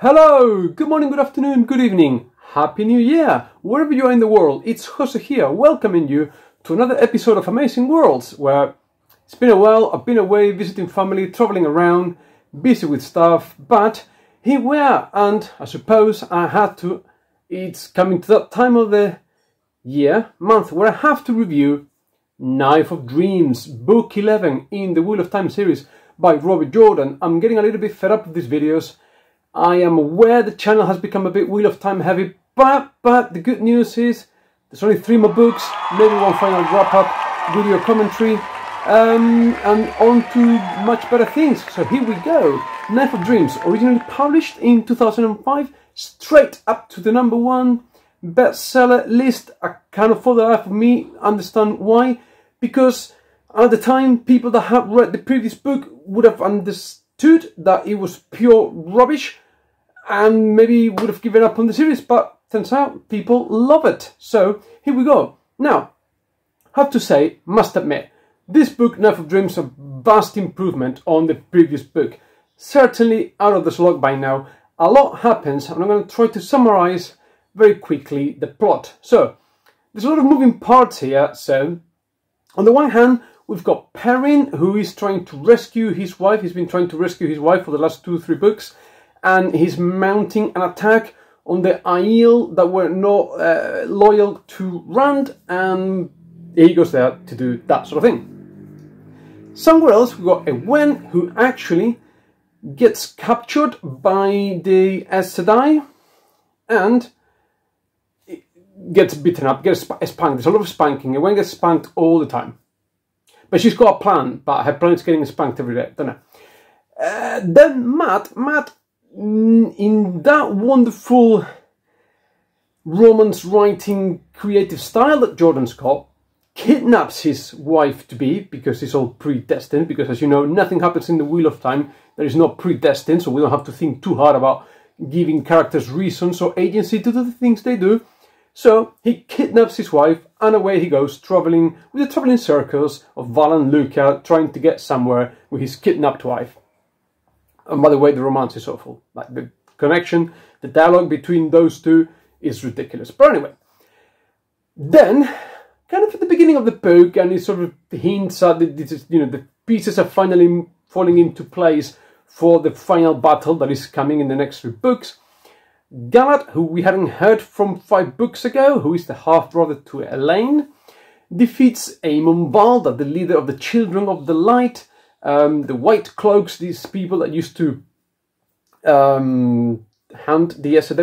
Hello, good morning, good afternoon, good evening, Happy New Year, wherever you are in the world. It's Jose here, welcoming you to another episode of Amazing Worlds, where it's been a while, I've been away visiting family, traveling around, busy with stuff, but here we are, and I suppose I had to, it's coming to that time of the month, where I have to review Knife of Dreams, Book 11 in the Wheel of Time series by Robert Jordan. I'm getting a little bit fed up with these videos. I am aware the channel has become a bit Wheel of Time heavy, but the good news is there's only 3 more books, maybe one final wrap-up, video commentary, and on to much better things. So here we go. Knife of Dreams, originally published in 2005, straight up to the #1 bestseller list. I cannot for the life of me understand why, because at the time people that have read the previous book would have understood that it was pure rubbish and maybe would have given up on the series, but turns out people love it. So here we go. Now, have to say, must admit, this book, Knife of Dreams, is a vast improvement on the previous book. Certainly out of the slog by now. A lot happens, and I'm going to try to summarize very quickly the plot. So, there's a lot of moving parts here. So, on the one hand, we've got Perrin, who is trying to rescue his wife. He's been trying to rescue his wife for the last 2 or 3 books. And he's mounting an attack on the Aiel that were not loyal to Rand. And he goes there to do that sort of thing. Somewhere else, we've got Ewen, who actually gets captured by the Aes Sedai and gets beaten up, gets spanked. There's a lot of spanking. Ewen gets spanked all the time. But she's got a plan, but her plan is getting spanked every day. Don't know. Then Matt, in that wonderful romance writing creative style that Jordan's got, kidnaps his wife-to-be, because it's all predestined, because as you know, nothing happens in the Wheel of Time that is not predestined, so we don't have to think too hard about giving characters reasons or agency to do the things they do. So he kidnaps his wife, and away he goes, traveling with the traveling circles of Val and Luca, trying to get somewhere with his kidnapped wife. And by the way, the romance is awful. Like, the connection, the dialogue between those two is ridiculous. But anyway, then, kind of at the beginning of the book, and it sort of hints at the pieces are finally falling into place for the final battle that is coming in the next 3 books. Galad, who we hadn't heard from 5 books ago, who is the half-brother to Elaine, defeats Aemon Valda, the leader of the Children of the Light, the White Cloaks, these people that used to hunt the Aes Sedai.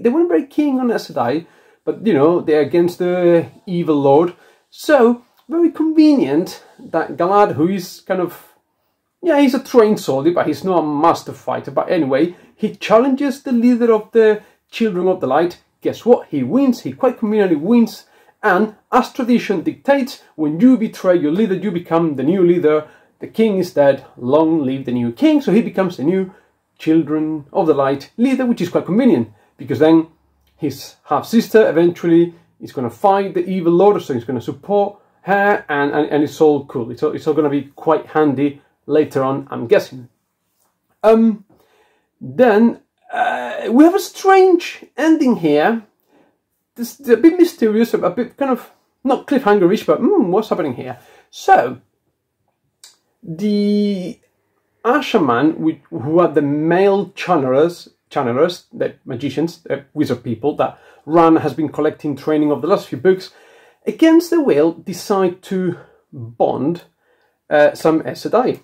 They weren't very keen on Aes Sedai, but you know, they're against the evil lord. So, very convenient that Galad, who is kind of, yeah, he's a trained soldier, but he's not a master fighter. But anyway, he challenges the leader of the Children of the Light. Guess what? He wins. He quite conveniently wins. And as tradition dictates, when you betray your leader, you become the new leader. The king is dead. Long live the new king. So he becomes the new Children of the Light leader, which is quite convenient, because then his half-sister eventually is going to fight the evil lord, so he's going to support her, and it's all cool. It's all going to be quite handy later on, I'm guessing. Then we have a strange ending here. This is a bit mysterious, a bit kind of not cliffhanger-ish, but what's happening here? So the Ashaman, who are the male channelers, the magicians, the wizard people that Ran has been collecting training of the last few books, against their will decide to bond some Aes Sedai,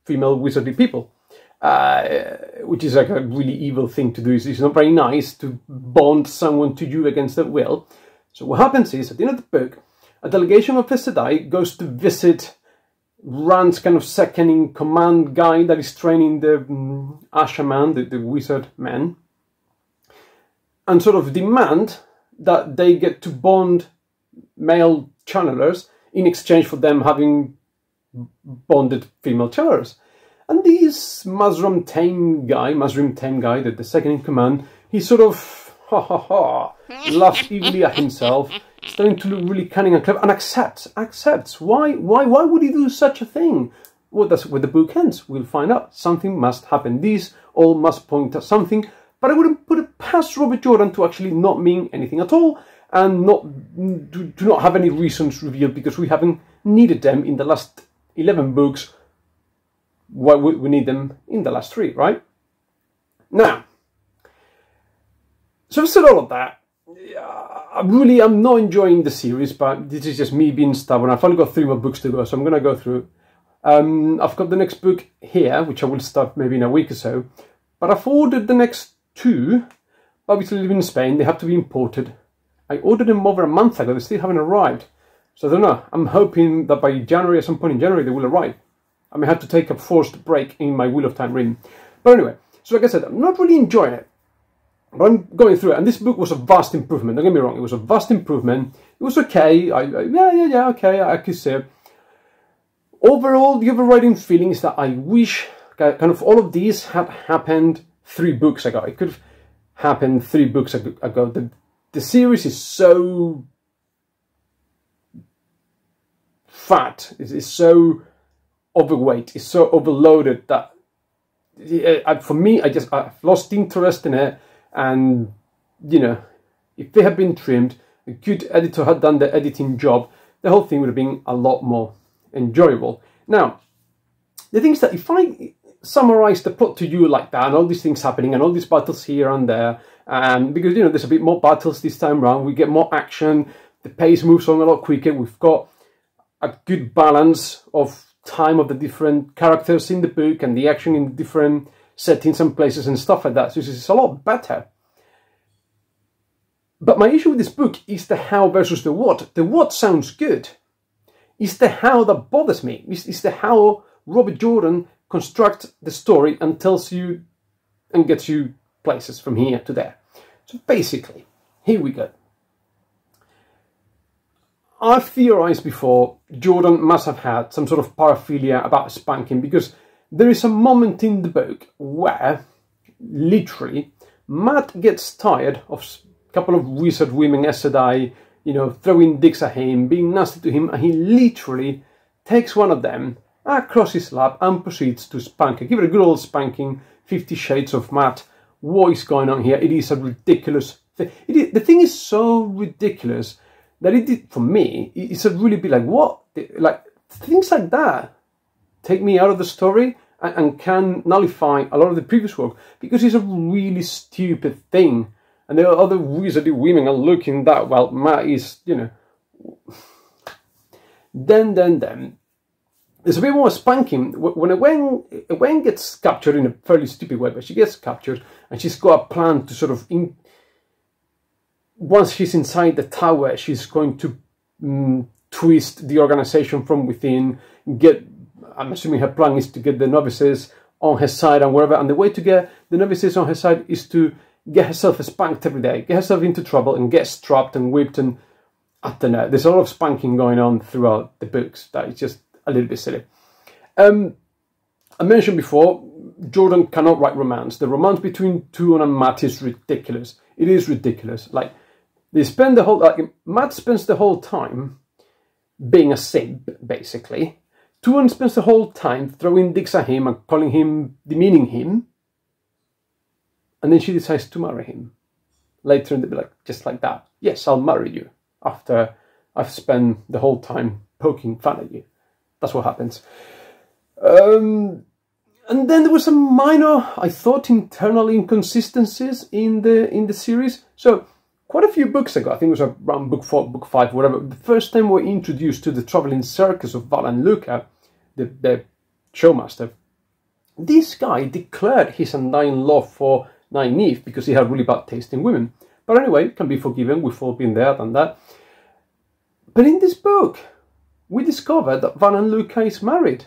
female wizardly people, which is like a really evil thing to do. It's not very nice to bond someone to you against their will. So what happens is, at the end of the book, a delegation of Aes Sedai goes to visit Rand's kind of second-in-command guy that is training the Ashaman, the wizard men, and sort of demand that they get to bond male channelers in exchange for them having bonded female channelers. And this Mazrim Tame guy, the second-in-command, he sort of laughs evilly at himself, starting to look really cunning and clever, and accepts. Why would he do such a thing? well, that's where the book ends. We'll find out. Something must happen. These all must point at something. But I wouldn't put it past Robert Jordan to actually not mean anything at all, and do not have any reasons revealed, because we haven't needed them in the last 11 books. Why would we need them in the last 3, right? Now, so I've said all of that. I'm not enjoying the series, but this is just me being stubborn. I've only got 3 more books to go, so I'm going to go through. I've got the next book here, which I will start maybe in a week or so. But I've ordered the next 2. Obviously, live in Spain, they have to be imported. I ordered them over a month ago, they still haven't arrived. So I don't know, I'm hoping that by January, at some point in January, they will arrive. I may have to take a forced break in my Wheel of Time reading. But anyway, so like I said, I'm not really enjoying it. But I'm going through it, and this book was a vast improvement. Don't get me wrong, it was a vast improvement. It was okay. Okay, I could say. Overall, the overriding feeling is that I wish kind of all of these had happened 3 books ago. It could have happened 3 books ago. The series is so fat. It's so overweight. It's so overloaded that for me, I've lost interest in it. And, you know, if they had been trimmed, a good editor had done the editing job, the whole thing would have been a lot more enjoyable. Now, the thing is that if I summarize the plot to you like that, and all these things happening, and all these battles here and there, and because, you know, there's a bit more battles this time around, we get more action, the pace moves on a lot quicker, we've got a good balance of time of the different characters in the book, and the action in the different settings and places and stuff like that, so it's a lot better. But my issue with this book is the how versus the what. The what sounds good. It's the how that bothers me. It's the how Robert Jordan constructs the story and tells you and gets you places from here to there. So basically, here we go. I've theorized before Jordan must have had some sort of paraphilia about spanking, because there is a moment in the book where, literally, Matt gets tired of a couple of wizard women, Aes Sedai, you know, throwing dicks at him, being nasty to him, and he literally takes one of them across his lap and proceeds to spank her. Give it a good old spanking, 50 Shades of Matt. What is going on here? It is a ridiculous thing. The thing is so ridiculous that it did, for me, it's a really bit like, what? Like, things like that take me out of the story and can nullify a lot of the previous work, because it's a really stupid thing. And there are other wizardy women are looking that, well, Matt is, you know. Then, there's a bit more spanking. When Egwene gets captured in a fairly stupid way, but she gets captured, and she's got a plan to sort of, once she's inside the tower, she's going to twist the organization from within, I'm assuming her plan is to get the novices on her side and wherever, and the way to get the novices on her side is to get herself spanked every day, get herself into trouble and get strapped and whipped, and I don't know, there's a lot of spanking going on throughout the books that is just a little bit silly. I mentioned before, Jordan cannot write romance. The romance between Tuon and Matt is ridiculous. It is ridiculous. Like, they spend the whole, Matt spends the whole time being a simp, basically. Tuon spends the whole time throwing dicks at him and calling him, demeaning him. And then she decides to marry him. Later in the book, just like that. Yes, I'll marry you after I've spent the whole time poking fun at you. That's what happens. And then there was some minor, I thought, internal inconsistencies in the series. So, quite a few books ago, I think it was around book 4, book 5, whatever, the first time we were introduced to the traveling circus of Val and Luca, the showmaster, this guy declared his undying love for Nynaeve because he had really bad taste in women. But anyway, can be forgiven, we've all been there, done that. But in this book, we discovered that Val and Luca is married.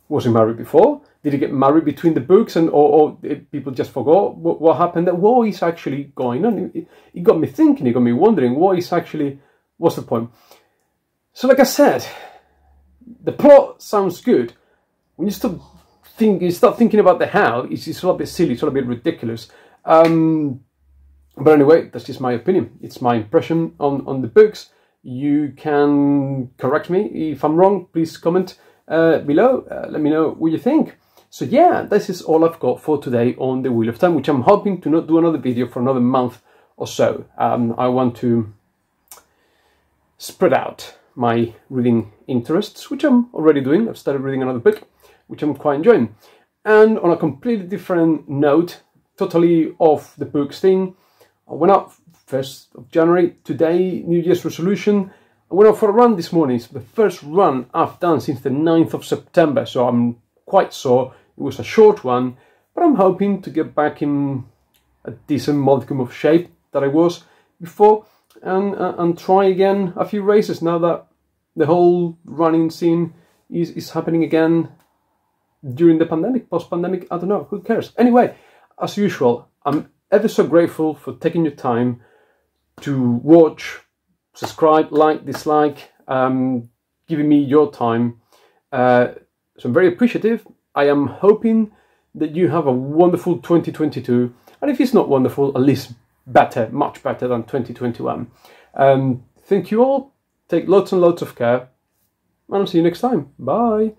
Was he married before? Did he get married between the books, and or people just forgot what happened? What is actually going on? It got me thinking, it got me wondering, what's the point? So like I said, the plot sounds good. When you start thinking about the how, it's a little bit silly, it's a little bit ridiculous. But anyway, that's just my opinion. It's my impression on the books. You can correct me if I'm wrong, please comment. below. Let me know what you think. So yeah, this is all I've got for today on the Wheel of Time, which I'm hoping to not do another video for another month or so. I want to spread out my reading interests, which I'm already doing. I've started reading another book, which I'm quite enjoying. And on a completely different note, totally off the books thing, I went out 1st of January, today, New Year's resolution. I went out for a run this morning. It's the first run I've done since the 9th of September, so I'm quite sore. It was a short one, but I'm hoping to get back in a decent modicum of shape that I was before, and try again a few races now that the whole running scene is happening again during the pandemic, post-pandemic, I don't know, who cares? Anyway, as usual, I'm ever so grateful for taking your time to watch, subscribe, like, dislike, giving me your time. So I'm very appreciative. I am hoping that you have a wonderful 2022, and if it's not wonderful, at least better, much better than 2021. Thank you all, take lots and lots of care, and I'll see you next time. Bye!